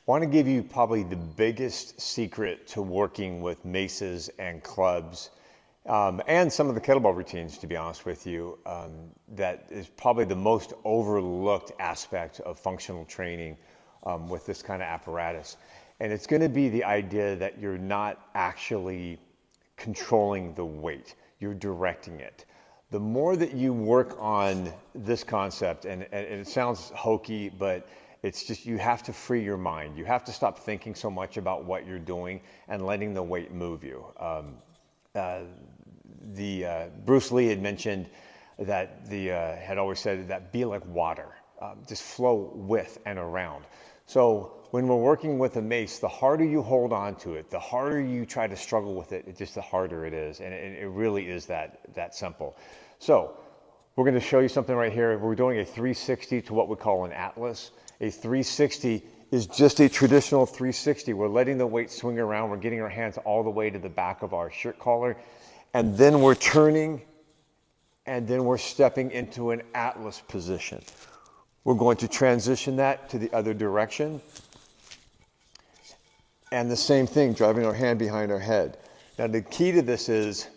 I want to give you probably the biggest secret to working with maces and clubs, and some of the kettlebell routines, to be honest with you, that is probably the most overlooked aspect of functional training with this kind of apparatus. And it's going to be the idea that you're not actually controlling the weight, you're directing it. The more that you work on this concept, and it sounds hokey, but it's just you have to free your mind. You have to stop thinking so much about what you're doing and letting the weight move you. Bruce Lee had mentioned that had always said that be like water, just flow with and around. So when we're working with a mace, the harder you hold on to it, the harder you try to struggle with it, just the harder it is. And it really is that simple. So we're going to show you something right here. We're doing a 360 to what we call an Atlas. A 360 is just a traditional 360. We're letting the weight swing around. We're getting our hands all the way to the back of our shirt collar. And then we're turning, and then we're stepping into an Atlas position. We're going to transition that to the other direction. And the same thing, driving our hand behind our head. Now the key to this is,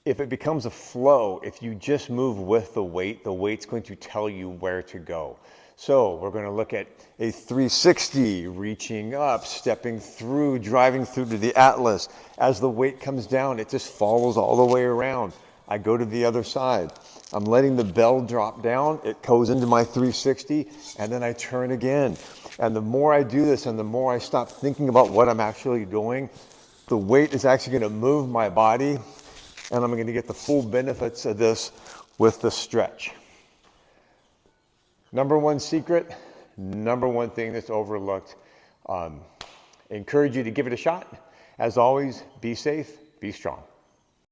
if it becomes a flow, if you just move with the weight's going to tell you where to go. So we're going to look at a 360, reaching up, stepping through, driving through to the Atlas. As the weight comes down, it just follows all the way around. I go to the other side. I'm letting the bell drop down. It goes into my 360, and then I turn again. And the more I do this and the more I stop thinking about what I'm actually doing, the weight is actually going to move my body, and I'm going to get the full benefits of this with the stretch. Number one secret, number one thing that's overlooked. Encourage you to give it a shot. As always, be safe, be strong.